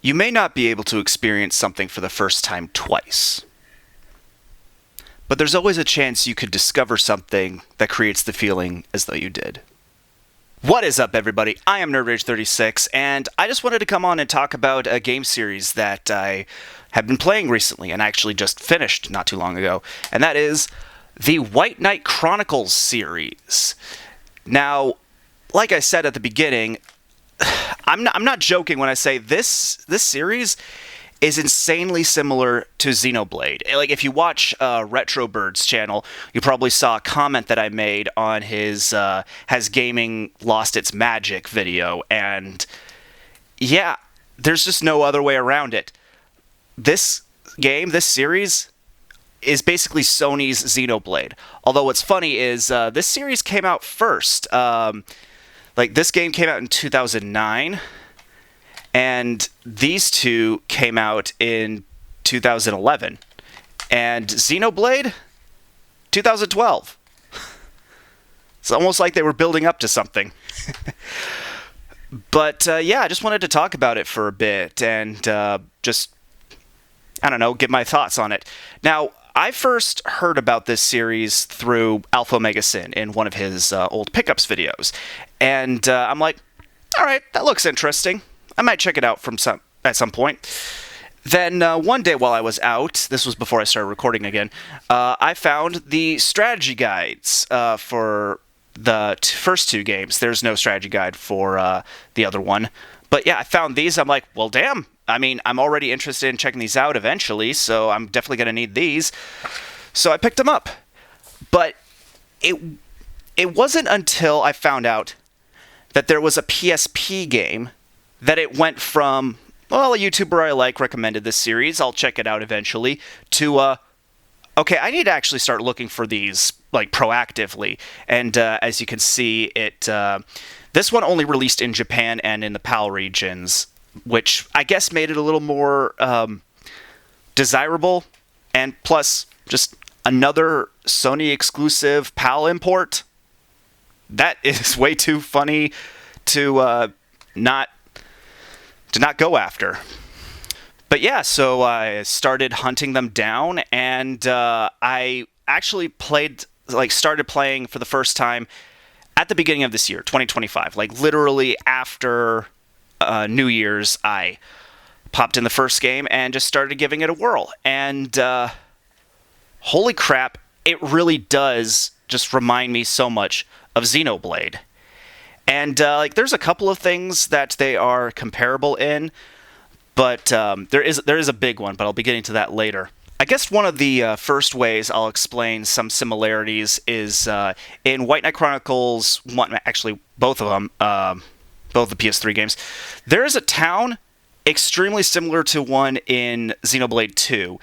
You may not be able to experience something for the first time twice, but there's always a chance you could discover something that creates the feeling as though you did. What is up, everybody? I am NerdRage36, and I just wanted to come on and talk about a game series that I have been playing recently, and I actually just finished not too long ago, and that is the White Knight Chronicles series. Now, like I said at the beginning, I'm not joking when I say this series is insanely similar to Xenoblade. Like, if you watch Retrobird's channel, you probably saw a comment that I made on his Has Gaming Lost Its Magic video, and yeah, there's just no other way around it. This series, is basically Sony's Xenoblade. Although what's funny is this series came out first. This game came out in 2009, and these two came out in 2011, and Xenoblade, 2012. It's almost like they were building up to something. But yeah, I just wanted to talk about it for a bit and just, I don't know, give my thoughts on it. Now, I first heard about this series through Alpha Omega Sin in one of his old pickups videos, and I'm like, all right, that looks interesting. I might check it out at some point. Then one day while I was out, this was before I started recording again, I found the strategy guides for the first two games. There's no strategy guide for the other one. But yeah, I found these. I'm like, well, damn. I mean, I'm already interested in checking these out eventually, so I'm definitely going to need these. So I picked them up. But it wasn't until I found out that there was a PSP game that it went from, well, a YouTuber I like recommended this series, I'll check it out eventually, to, okay, I need to actually start looking for these, like, proactively. And as you can see, this one only released in Japan and in the PAL regions, which I guess made it a little more desirable, and plus, just another Sony-exclusive PAL import. That is way too funny to not go after. But yeah, so I started hunting them down, and I actually started playing for the first time at the beginning of this year, 2025. Like, literally after New Year's, I popped in the first game and just started giving it a whirl. And holy crap, it really does just remind me so much of Xenoblade. And there's a couple of things that they are comparable in, but there is a big one, but I'll be getting to that later. I guess one of the first ways I'll explain some similarities is in White Knight Chronicles 1, actually both of them, both the PS3 games, there is a town extremely similar to one in Xenoblade 2.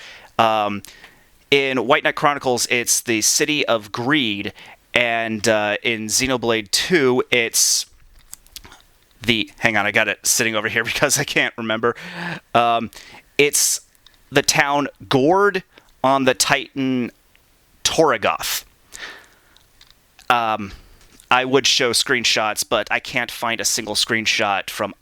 In White Knight Chronicles, it's the City of Greed, and in Xenoblade 2, it's hang on, I got it sitting over here because I can't remember. It's the town Gord on the Titan Torrigoth. I would show screenshots, but I can't find a single screenshot from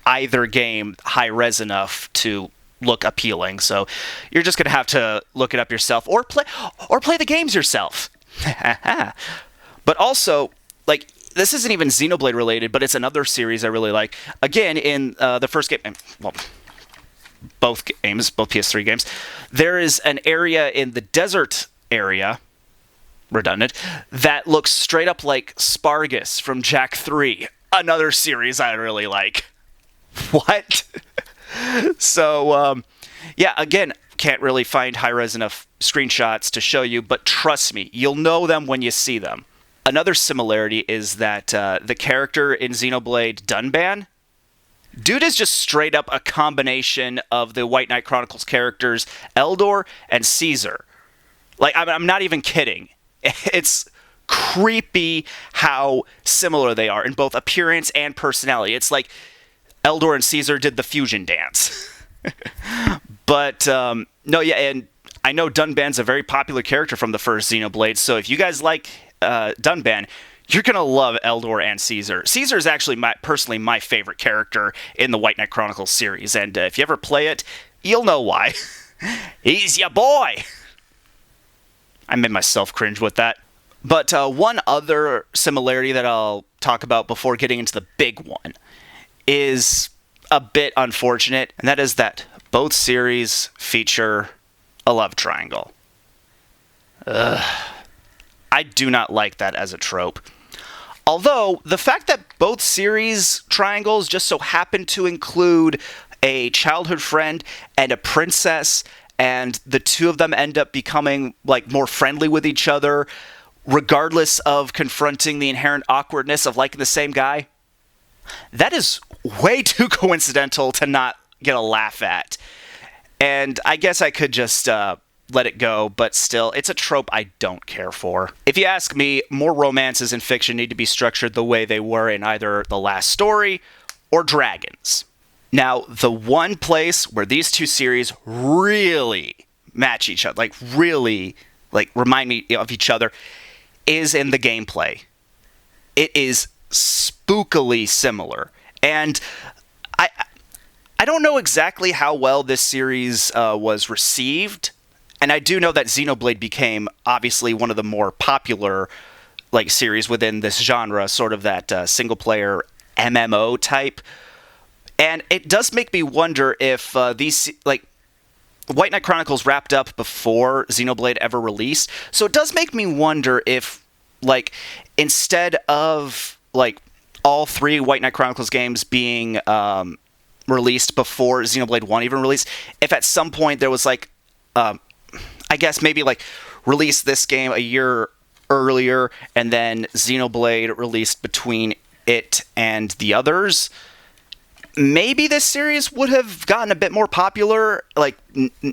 either game high-res enough to look appealing. So you're just going to have to look it up yourself or play the games yourself. But also, this isn't even Xenoblade related, but it's another series I really like. Again, in the first game, well, both PS3 games, there is an area in the desert area, redundant, that looks straight up like Spargus from Jak 3, another series I really like. What? So, yeah, again, can't really find high-res enough screenshots to show you, but trust me, you'll know them when you see them. Another similarity is that the character in Xenoblade, Dunban, dude is just straight up a combination of the White Knight Chronicles characters Eldor and Caesar. I'm not even kidding. It's creepy how similar they are in both appearance and personality. It's like Eldor and Caesar did the fusion dance. But, no, yeah, and I know Dunban's a very popular character from the first Xenoblade, so if you guys like Dunban, You're going to love Eldor and Caesar. Caesar is actually personally my favorite character in the White Knight Chronicles series, and if you ever play it, you'll know why. He's your boy! I made myself cringe with that. But one other similarity that I'll talk about before getting into the big one is a bit unfortunate, and that is that both series feature a love triangle. I do not like that as a trope. Although, the fact that both series triangles just so happen to include a childhood friend and a princess, and the two of them end up becoming like more friendly with each other, regardless of confronting the inherent awkwardness of liking the same guy, that is way too coincidental to not get a laugh at. And I guess I could just let it go, but still, it's a trope I don't care for. If you ask me, more romances in fiction need to be structured the way they were in either The Last Story or Dragons. Now, the one place where these two series really match each other, really remind me of each other, is in the gameplay. It is spookily similar. And I don't know exactly how well this series was received, and I do know that Xenoblade became obviously one of the more popular series within this genre, sort of that single-player MMO type. And it does make me wonder if these White Knight Chronicles wrapped up before Xenoblade ever released, so it does make me wonder if instead of all three White Knight Chronicles games being released before Xenoblade 1 even released, if at some point there was I guess maybe release this game a year earlier and then Xenoblade released between it and the others, maybe this series would have gotten a bit more popular,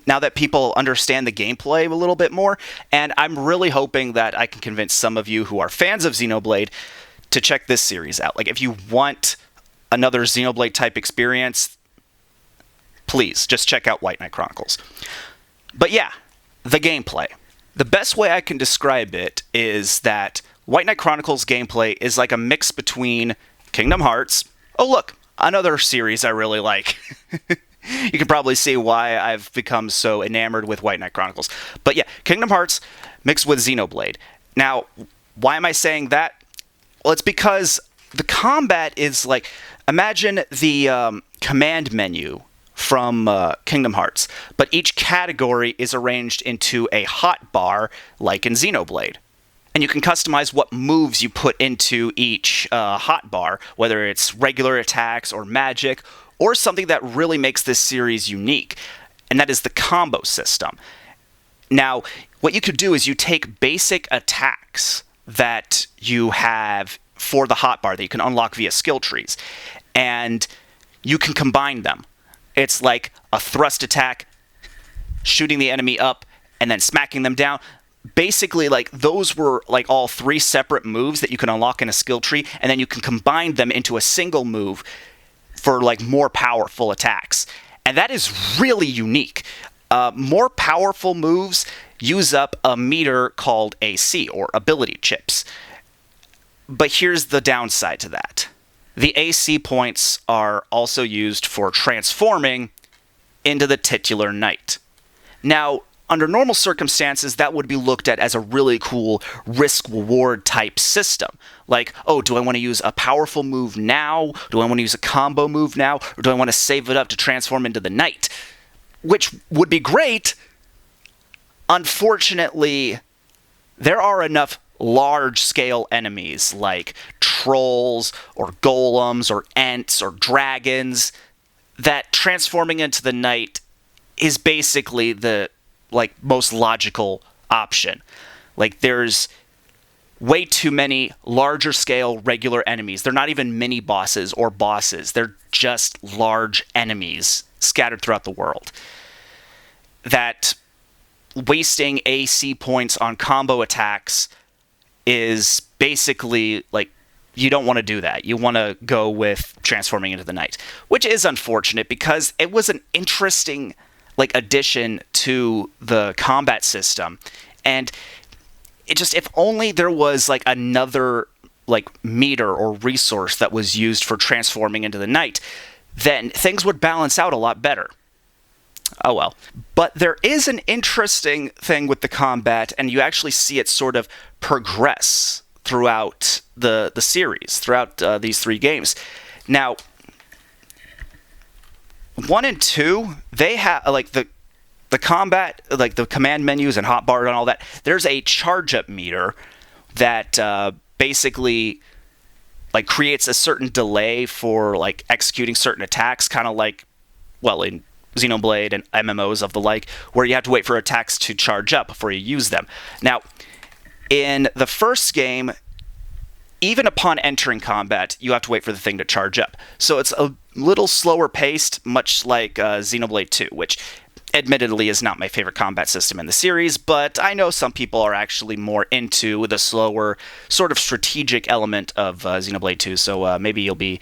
now that people understand the gameplay a little bit more. And I'm really hoping that I can convince some of you who are fans of Xenoblade to check this series out. If you want another Xenoblade type experience, please just check out White Knight Chronicles. But yeah, the gameplay. The best way I can describe it is that White Knight Chronicles gameplay is like a mix between Kingdom Hearts. Oh look, another series I really like. You can probably see why I've become so enamored with White Knight Chronicles. But yeah, Kingdom Hearts mixed with Xenoblade. Now, why am I saying that? Well, it's because the combat is imagine the command menu from Kingdom Hearts, but each category is arranged into a hotbar like in Xenoblade. And you can customize what moves you put into each hotbar, whether it's regular attacks or magic, or something that really makes this series unique, and that is the combo system. Now, what you could do is you take basic attacks that you have for the hotbar that you can unlock via skill trees, and you can combine them. It's like a thrust attack, shooting the enemy up, and then smacking them down. Basically, those were all three separate moves that you can unlock in a skill tree, and then you can combine them into a single move for more powerful attacks. And that is really unique. More powerful moves use up a meter called AC, or ability chips. But here's the downside to that. The AC points are also used for transforming into the titular knight. Now, under normal circumstances, that would be looked at as a really cool risk-reward type system. Do I want to use a powerful move now? Do I want to use a combo move now? Or do I want to save it up to transform into the knight? Which would be great. Unfortunately, there are enough large-scale enemies like trolls or golems or ents or dragons that transforming into the knight is basically the most logical option. There's way too many larger scale regular enemies. They're not even mini bosses or bosses. They're just large enemies scattered throughout the world. That wasting AC points on combo attacks is basically you don't want to do that. You want to go with transforming into the knight, which is unfortunate because it was an interesting addition to the combat system. And it just, if only there was another like meter or resource that was used for transforming into the knight, then things would balance out a lot better. Oh well. But there is an interesting thing with the combat, and you actually see it sort of progress throughout the series, throughout these 3 games. Now, 1 and 2, they have, like, the combat, like the command menus and hotbar and all that, there's a charge-up meter that basically, like, creates a certain delay for, like, executing certain attacks, kind of like, well, in Xenoblade and MMOs of the like, where you have to wait for attacks to charge up before you use them. Now, in the first game, even upon entering combat, you have to wait for the thing to charge up. So it's a little slower paced, much like Xenoblade 2, which admittedly is not my favorite combat system in the series, but I know some people are actually more into the slower, sort of strategic element of Xenoblade 2, so maybe you'll be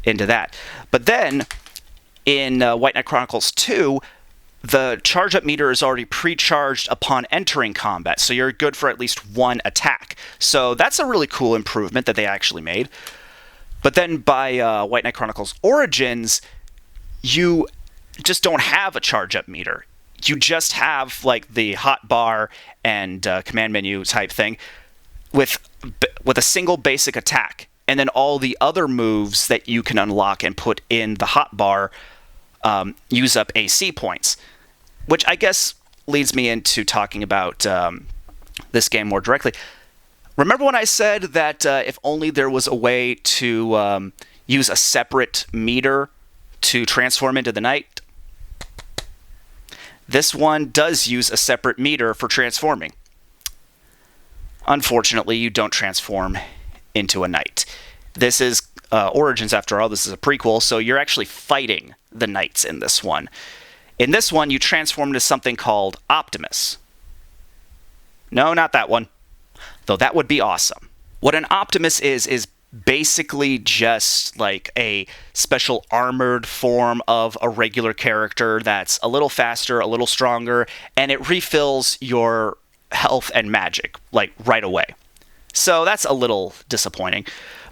into that. But then, in White Knight Chronicles 2, the charge-up meter is already pre-charged upon entering combat, so you're good for at least 1 attack. So that's a really cool improvement that they actually made. But then by White Knight Chronicles Origins, you just don't have a charge-up meter. You just have, like, the hotbar and command menu type thing with a single basic attack. And then all the other moves that you can unlock and put in the hotbar use up AC points, which I guess leads me into talking about this game more directly. Remember when I said that if only there was a way to use a separate meter to transform into the knight? This one does use a separate meter for transforming. Unfortunately, you don't transform into a knight. This is Origins, after all. This is a prequel, so you're actually fighting the knights in this one. In this one, you transform into something called Optimus. No, not that one. Though that would be awesome. What an Optimus is basically just like a special armored form of a regular character that's a little faster, a little stronger, and it refills your health and magic, like, right away. So that's a little disappointing.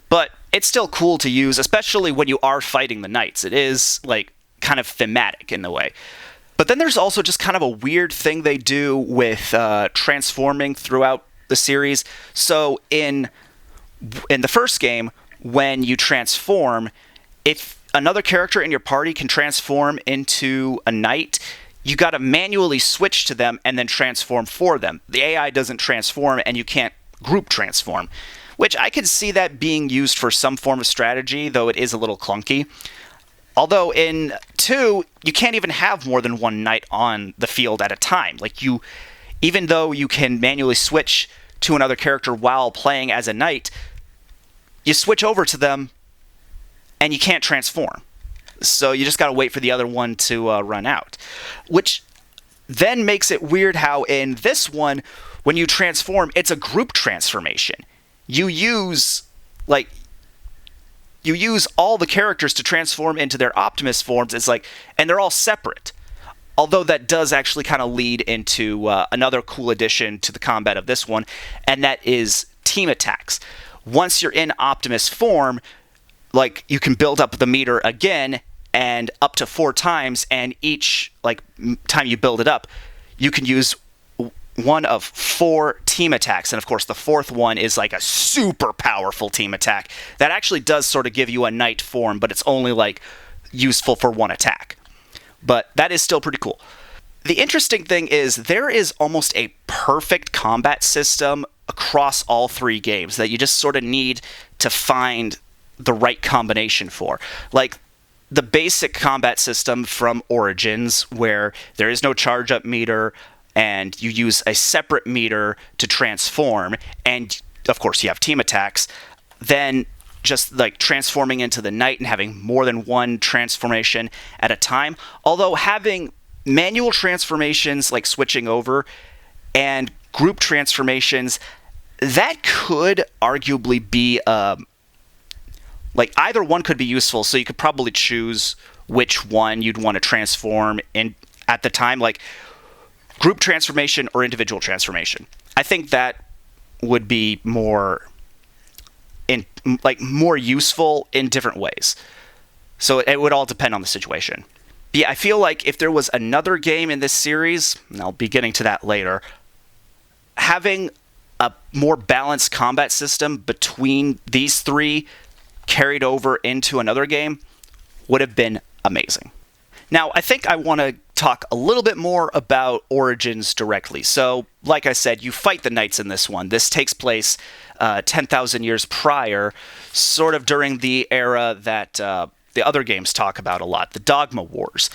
But it's still cool to use, especially when you are fighting the knights. It is, like, kind of thematic in a way. But then there's also just kind of a weird thing they do with transforming throughout the series. So in the first game, when you transform, if another character in your party can transform into a knight, you got to manually switch to them and then transform for them. The AI doesn't transform, and you can't group transform, which I could see that being used for some form of strategy, though it is a little clunky. Although in 2, you can't even have more than one knight on the field at a time. Like, even though you can manually switch to another character while playing as a knight, you switch over to them and you can't transform. So you just got to wait for the other one to run out. Which then makes it weird how in this one, when you transform, it's a group transformation. You use all the characters to transform into their Optimus forms. It's like, and they're all separate. Although that does actually kind of lead into another cool addition to the combat of this one, and that is team attacks. Once you're in Optimus form, like, you can build up the meter again, and up to 4 times, and each, like, time you build it up, you can use one of 4 team attacks. And of course, the 4th one is like a super powerful team attack that actually does sort of give you a knight form, but it's only, like, useful for 1 attack. But that is still pretty cool. The interesting thing is there is almost a perfect combat system across all 3 games that you just sort of need to find the right combination for. Like, the basic combat system from Origins, where there is no charge-up meter, and you use a separate meter to transform, and of course you have team attacks. Then just, like, transforming into the knight and having more than 1 transformation at a time. Although having manual transformations, like switching over, and group transformations, that could arguably be like, either one could be useful, so you could probably choose which one you'd want to transform in at the time, like group transformation or individual transformation. I think that would be more in like more useful in different ways. So it would all depend on the situation. But yeah, I feel like if there was another game in this series, and I'll be getting to that later, having a more balanced combat system between these three carried over into another game would have been amazing. Now, I think I want to talk a little bit more about Origins directly. So, like I said, you fight the knights in this one. This takes place 10,000 years prior, sort of during the era that the other games talk about a lot, the Dogma Wars.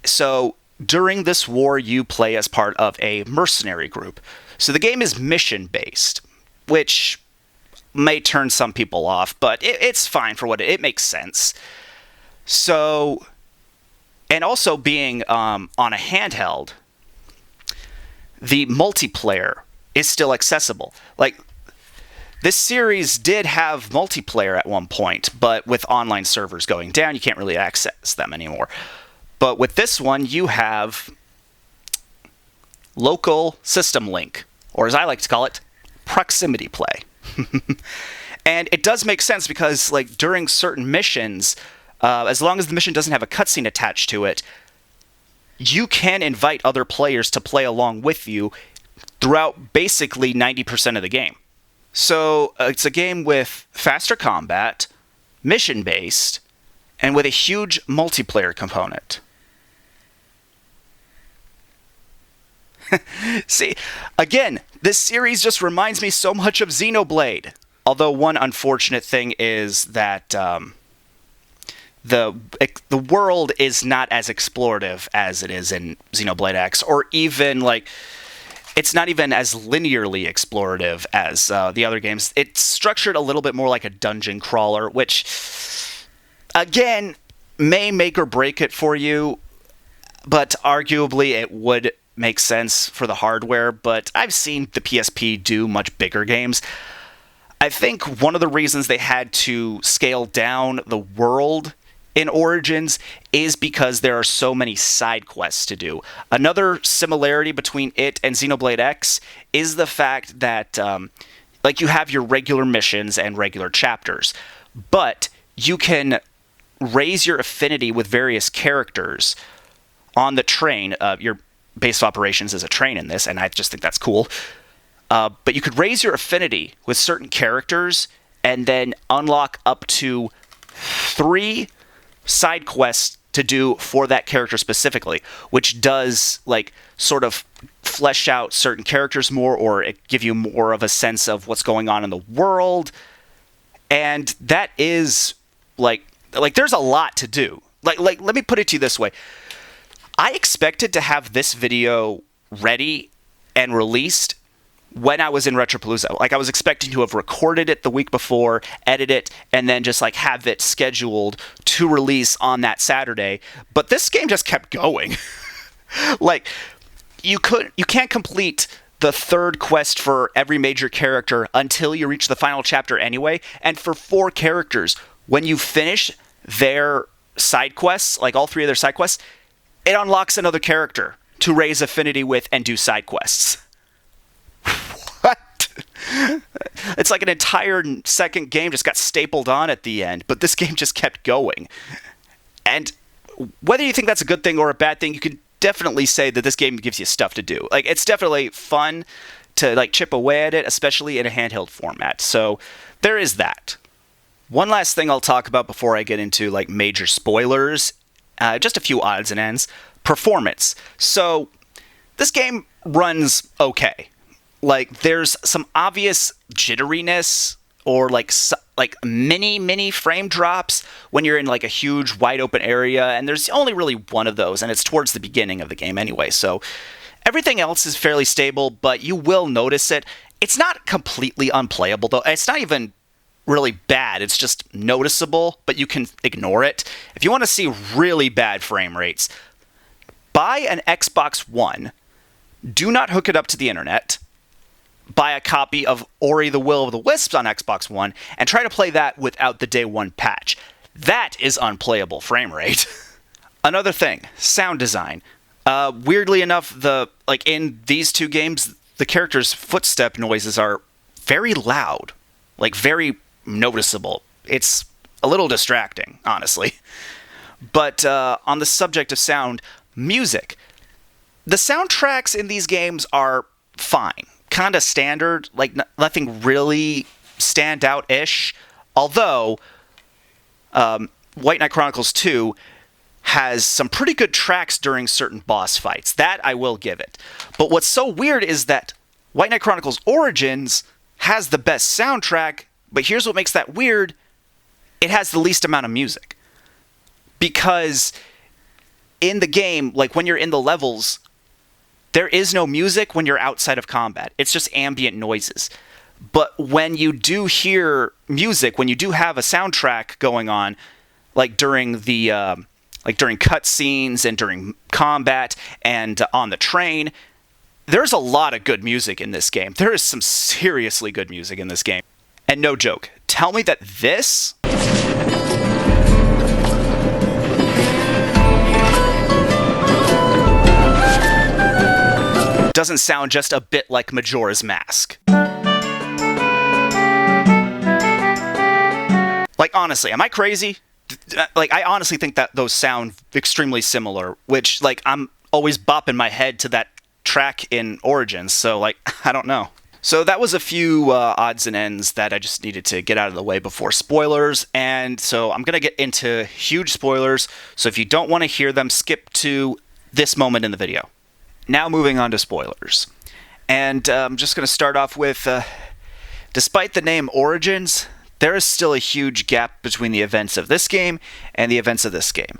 So, during this war, you play as part of a mercenary group. So the game is mission-based, which may turn some people off, but it's fine for what it makes sense. So, and also being on a handheld, the multiplayer is still accessible. Like, this series did have multiplayer at one point, but with online servers going down, you can't really access them anymore. But with this one, you have local system link, or as I like to call it, proximity play. And it does make sense because, like, during certain missions, as long as the mission doesn't have a cutscene attached to it, you can invite other players to play along with you throughout basically 90% of the game. So it's a game with faster combat, mission-based, and with a huge multiplayer component. See, again, this series just reminds me so much of Xenoblade. Although one unfortunate thing is that the world is not as explorative as it is in Xenoblade X, or even like it's not even as linearly explorative as the other games. It's structured a little bit more like a dungeon crawler, which again may make or break it for you, but arguably it would make sense for the hardware. But I've seen the PSP do much bigger games. I think one of the reasons they had to scale down the world in Origins is because there are so many side quests to do. Another similarity between it and Xenoblade X is the fact that like you have your regular missions and regular chapters, but you can raise your affinity with various characters on the train. Your base of operations is a train in this, and I just think that's cool. But you could raise your affinity with certain characters and then unlock up to 3 side quests to do for that character specifically, which does like sort of flesh out certain characters more, or it give you more of a sense of what's going on in the world. And that is like there's a lot to do. Like let me put it to you this way. I expected to have this video ready and released when I was in Retropalooza. Like, I was expecting to have recorded it the week before, edit it, and then just like have it scheduled to release on that Saturday. But this game just kept going. Like, you can't complete the 3rd quest for every major character until you reach the final chapter anyway. And for 4 characters, when you finish their side quests, like all 3 of their side quests, it unlocks another character to raise affinity with and do side quests. What? It's like an entire second game just got stapled on at the end, but this game just kept going. And whether you think that's a good thing or a bad thing, you can definitely say that this game gives you stuff to do. Like, it's definitely fun to like chip away at it, especially in a handheld format. So there is that. One last thing I'll talk about before I get into like major spoilers, just a few odds and ends. Performance. So this game runs okay. Like, there's some obvious jitteriness or like mini frame drops when you're in like a huge wide open area, and there's only really one of those, and it's towards the beginning of the game anyway. So everything else is fairly stable, but you will notice it. It's not completely unplayable though. It's not even really bad. It's just noticeable, but you can ignore it. If you want to see really bad frame rates, buy an Xbox One. Do not hook it up to the internet. Buy a copy of Ori the Will of the Wisps on Xbox One and try to play that without the day 1 patch. That is unplayable frame rate. Another thing, sound design. Weirdly enough, in these 2 games, the characters' footstep noises are very loud. Like, very noticeable. It's a little distracting, honestly. But on the subject of sound, music. The soundtracks in these games are fine. Kind of standard, like nothing really standout-ish. Although, White Knight Chronicles 2 has some pretty good tracks during certain boss fights. That I will give it. But what's so weird is that White Knight Chronicles Origins has the best soundtrack, but here's what makes that weird. It has the least amount of music. Because in the game, like when you're in the levels, there is no music when you're outside of combat. It's just ambient noises. But when you do hear music, when you do have a soundtrack going on, like during during cutscenes and during combat and on the train, there's a lot of good music in this game. There is some seriously good music in this game. And no joke, tell me that this doesn't sound just a bit like Majora's Mask. Like, honestly, am I crazy? Like, I honestly think that those sound extremely similar, which, like, I'm always bopping my head to that track in Origins, so, like, I don't know. So that was a few odds and ends that I just needed to get out of the way before spoilers, and so I'm going to get into huge spoilers, so if you don't want to hear them, skip to this moment in the video. Now moving on to spoilers. And I'm just going to start off with, despite the name Origins, there is still a huge gap between the events of this game and the events of this game.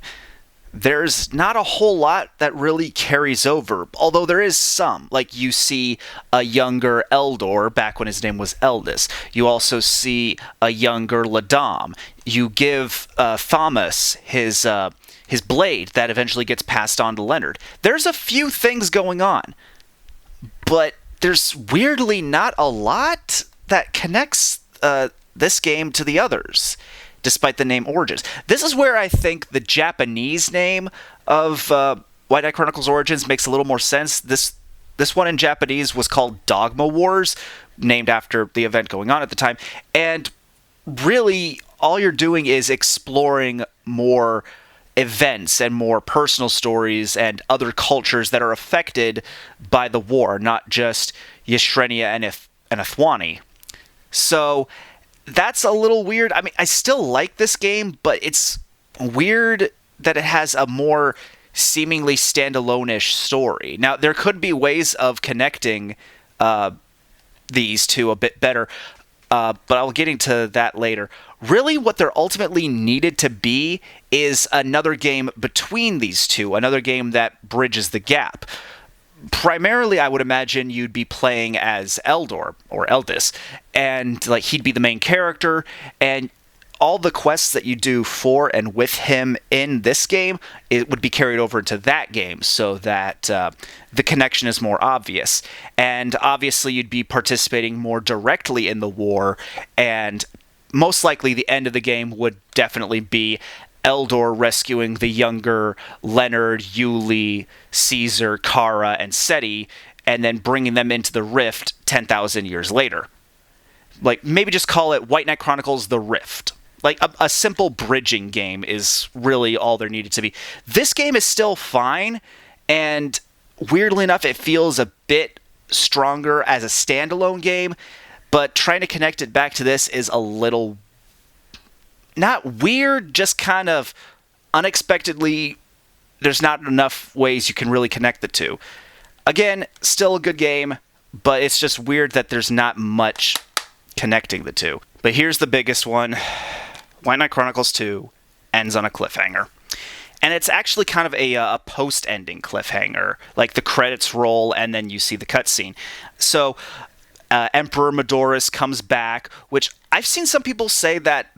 There's not a whole lot that really carries over, although there is some. Like, you see a younger Eldor back when his name was Eldis. You also see a younger Ladam. You give Thomas his blade that eventually gets passed on to Leonard. There's a few things going on, but there's weirdly not a lot that connects this game to the others, despite the name Origins. This is where I think the Japanese name of White Knight Chronicles Origins makes a little more sense. This one in Japanese was called Dogma Wars, named after the event going on at the time, and really all you're doing is exploring more events and more personal stories and other cultures that are affected by the war, not just Yshrenia and Ithwani. So that's a little weird. I mean, I still like this game, but it's weird that it has a more seemingly standalone-ish story. Now, there could be ways of connecting these two a bit better, but I'll get into that later. Really, what there ultimately needed to be is another game between these two, another game that bridges the gap. Primarily, I would imagine you'd be playing as Eldor, or Eldis, and like he'd be the main character, and all the quests that you do for and with him in this game, it would be carried over to that game, so that the connection is more obvious. And obviously, you'd be participating more directly in the war, and most likely the end of the game would definitely be Eldor rescuing the younger Leonard, Yuli, Caesar, Kara, and Seti, and then bringing them into the Rift 10,000 years later. Like, maybe just call it White Knight Chronicles The Rift. Like, a simple bridging game is really all there needed to be. This game is still fine, and weirdly enough, it feels a bit stronger as a standalone game, but trying to connect it back to this is a little not weird, just kind of unexpectedly, there's not enough ways you can really connect the two. Again, still a good game, but it's just weird that there's not much connecting the two. But here's the biggest one. White Knight Chronicles 2 ends on a cliffhanger. And it's actually kind of a post-ending cliffhanger. Like, the credits roll, and then you see the cutscene. So, Emperor Madoris comes back, which I've seen some people say that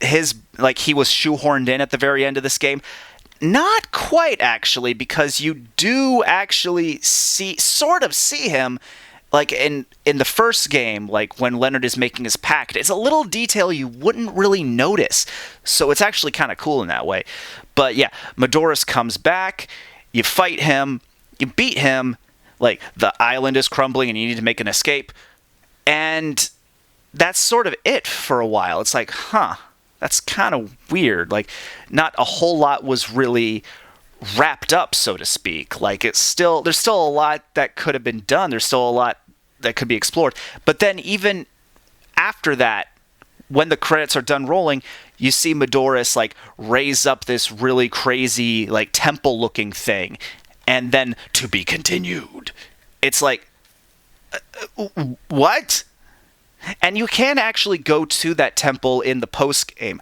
he was shoehorned in at the very end of this game. Not quite, actually, because you do actually sort of see him, like, in the first game, like, when Leonard is making his pact. It's a little detail you wouldn't really notice, so it's actually kind of cool in that way. But yeah, Madoris comes back, you fight him, you beat him, like, the island is crumbling and you need to make an escape, and that's sort of it for a while. It's like, huh, that's kind of weird. Like, not a whole lot was really wrapped up, so to speak. Like, there's still a lot that could have been done. There's still a lot that could be explored. But then even after that, when the credits are done rolling, you see Midori's like raise up this really crazy like temple looking thing, and then to be continued. It's like, what? And you can actually go to that temple in the post game,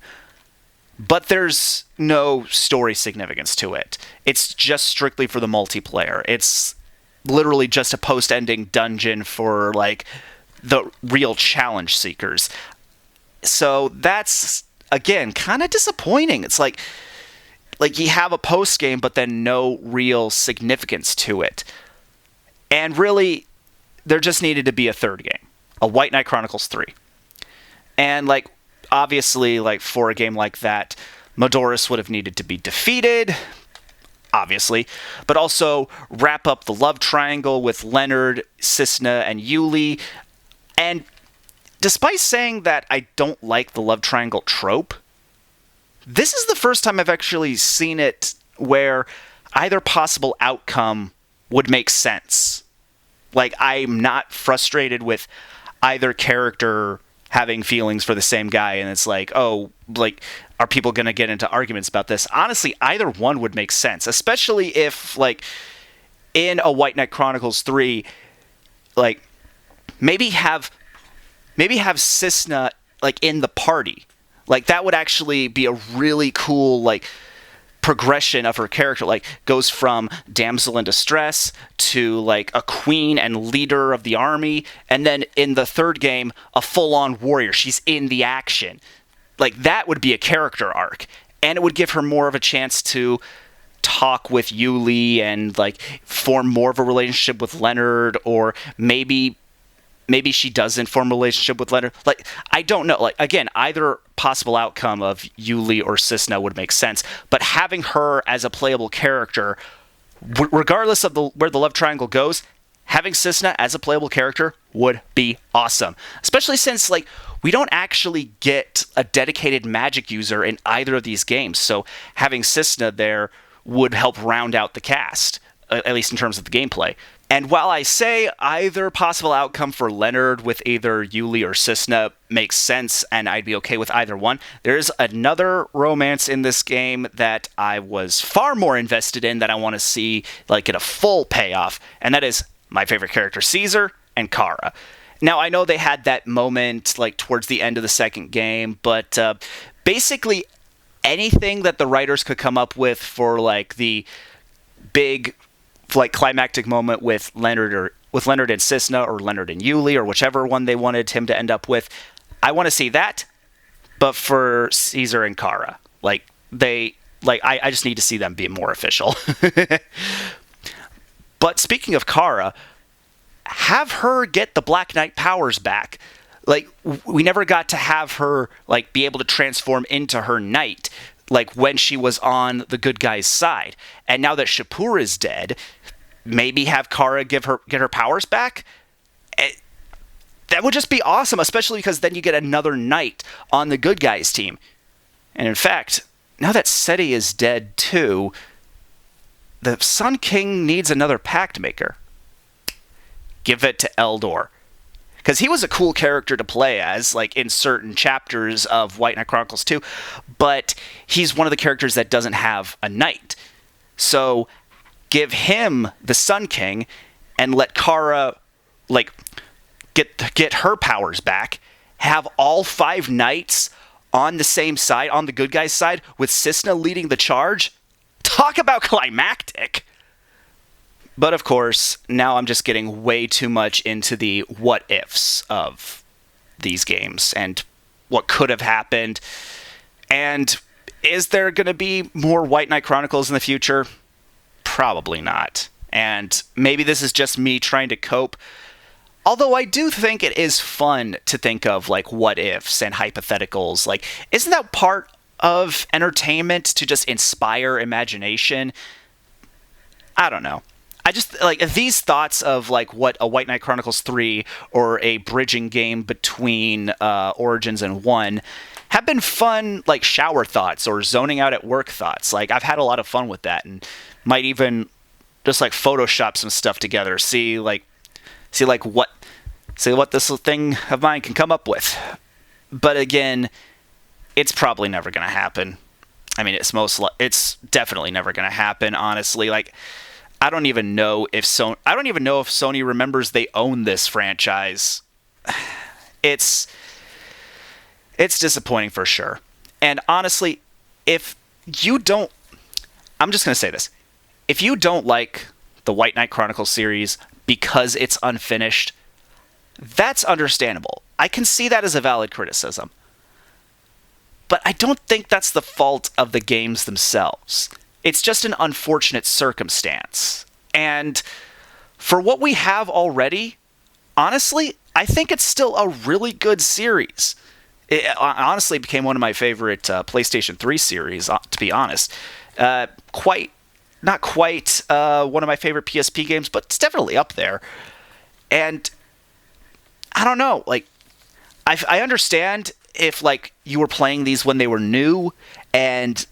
but there's no story significance to it. It's just strictly for the multiplayer. It's literally just a post-ending dungeon for like the real challenge seekers. So that's, again, kind of disappointing. It's like you have a post game, but then no real significance to it. And really, there just needed to be a third game, a White Knight Chronicles 3. And like, obviously, like for a game like that, Midori's would have needed to be defeated, obviously, but also wrap up the love triangle with Leonard, Cisna, and Yuli. And despite saying that I don't like the love triangle trope, this is the first time I've actually seen it where either possible outcome would make sense. Like, I'm not frustrated with either character having feelings for the same guy, and it's like, oh, like, are people going to get into arguments about this? Honestly, either one would make sense, especially if, like, in a White Knight Chronicles 3, like, maybe have Cisna, like, in the party. Like, that would actually be a really cool, like, progression of her character. Like, goes from damsel in distress to, like, a queen and leader of the army, and then in the third game, a full-on warrior. She's in the action. Like, that would be a character arc, and it would give her more of a chance to talk with Yuli and, like, form more of a relationship with Leonard, or maybe she doesn't form a relationship with Leonard. Like, I don't know. Like, again, either possible outcome of Yuli or Cisna would make sense. But having her as a playable character, regardless of where the love triangle goes, having Cisna as a playable character would be awesome. Especially since, like, we don't actually get a dedicated magic user in either of these games. So having Cisna there would help round out the cast, at least in terms of the gameplay. And while I say either possible outcome for Leonard with either Yuli or Cisna makes sense, and I'd be okay with either one, there's another romance in this game that I was far more invested in, that I want to see, like, get a full payoff, and that is my favorite character, Caesar, and Kara. Now, I know they had that moment, like, towards the end of the second game, but basically anything that the writers could come up with for, like, the big, like, climactic moment with Leonard and Cisna, or Leonard and Yuli, or whichever one they wanted him to end up with, I want to see that, but for Caesar and Kara. Like, I just need to see them be more official. But speaking of Kara, have her get the Black Knight powers back. Like, we never got to have her, like, be able to transform into her knight, like, when she was on the good guy's side. And now that Shapur is dead, maybe have Kara get her powers back? That would just be awesome, especially because then you get another knight on the good guy's team. And in fact, now that Seti is dead too, the Sun King needs another pact maker. Give it to Eldor. Because he was a cool character to play as, like, in certain chapters of White Knight Chronicles 2, but he's one of the characters that doesn't have a knight. So give him the Sun King and let Kara, like, get her powers back, have all 5 knights on the same side, on the good guy's side, with Cisna leading the charge. Talk about climactic! But of course, now I'm just getting way too much into the what-ifs of these games and what could have happened. And is there going to be more White Knight Chronicles in the future? Probably not. And maybe this is just me trying to cope. Although I do think it is fun to think of, like, what-ifs and hypotheticals. Like, isn't that part of entertainment, to just inspire imagination? I don't know. I just like these thoughts of like what a White Knight Chronicles 3 or a bridging game between Origins and 1 have been fun, like shower thoughts or zoning out at work thoughts. Like I've had a lot of fun with that, and might even just like Photoshop some stuff together, see what this thing of mine can come up with. But again, it's probably never going to happen. I mean, it's definitely never going to happen. Honestly, like I don't even know if Sony remembers they own this franchise. It's disappointing for sure. And honestly, I'm just going to say this. If you don't like the White Knight Chronicles series because it's unfinished, that's understandable. I can see that as a valid criticism. But I don't think that's the fault of the games themselves. It's just an unfortunate circumstance. And for what we have already, honestly, I think it's still a really good series. It honestly became one of my favorite PlayStation 3 series, to be honest. Not quite one of my favorite PSP games, but it's definitely up there. And I don't know, like, I understand if, like, you were playing these when they were new and,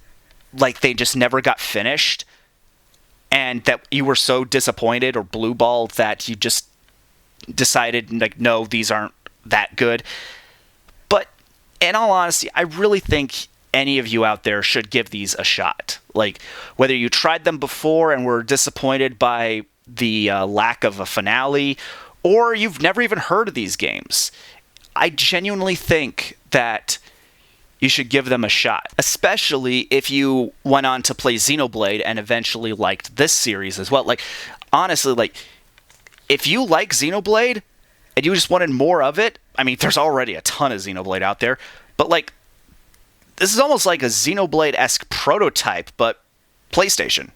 like, they just never got finished and that you were so disappointed or blue-balled that you just decided, like, no, these aren't that good. But in all honesty, I really think any of you out there should give these a shot. Like, whether you tried them before and were disappointed by the lack of a finale, or you've never even heard of these games, I genuinely think that you should give them a shot, especially if you went on to play Xenoblade and eventually liked this series as well. Like, honestly, like, if you like Xenoblade and you just wanted more of it, I mean, there's already a ton of Xenoblade out there, but, like, this is almost like a Xenoblade-esque prototype, but PlayStation.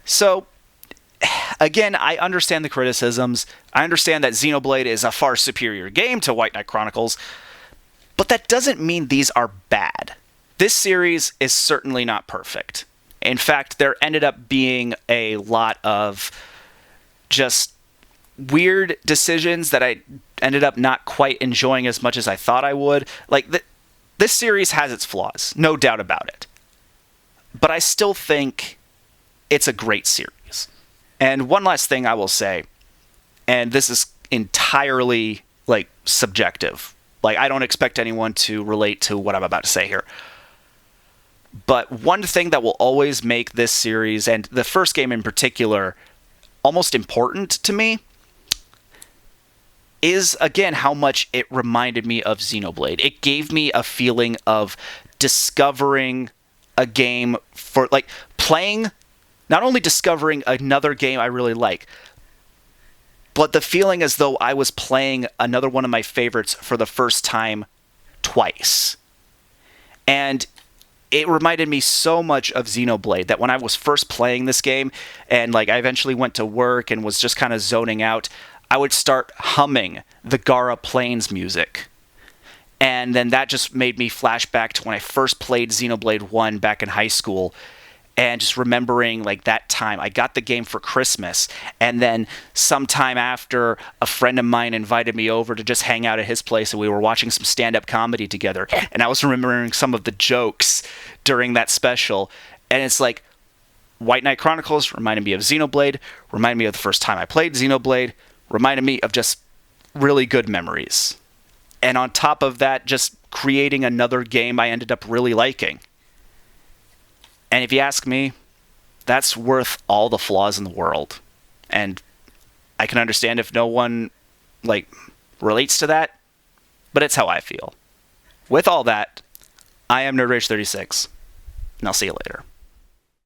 So, again, I understand the criticisms. I understand that Xenoblade is a far superior game to White Knight Chronicles, but that doesn't mean these are bad. This series is certainly not perfect. In fact, there ended up being a lot of just weird decisions that I ended up not quite enjoying as much as I thought I would. Like, this series has its flaws, no doubt about it. But I still think it's a great series. And one last thing I will say, and this is entirely, like, subjective. Like, I don't expect anyone to relate to what I'm about to say here. But one thing that will always make this series, and the first game in particular, almost important to me, is, again, how much it reminded me of Xenoblade. It gave me a feeling of discovering a game for, like, playing, not only discovering another game I really like, but the feeling as though I was playing another one of my favorites for the first time twice. And it reminded me so much of Xenoblade that when I was first playing this game, and, like, I eventually went to work and was just kind of zoning out, I would start humming the Gara Plains music. And then that just made me flash back to when I first played Xenoblade 1 back in high school, and just remembering, like, that time. I got the game for Christmas, and then sometime after, a friend of mine invited me over to just hang out at his place, and we were watching some stand-up comedy together, and I was remembering some of the jokes during that special, and it's like, White Knight Chronicles reminded me of Xenoblade, reminded me of the first time I played Xenoblade, reminded me of just really good memories. And on top of that, just creating another game I ended up really liking. And if you ask me, that's worth all the flaws in the world. And I can understand if no one, like, relates to that, but it's how I feel. With all that, I am NerdRage36, and I'll see you later.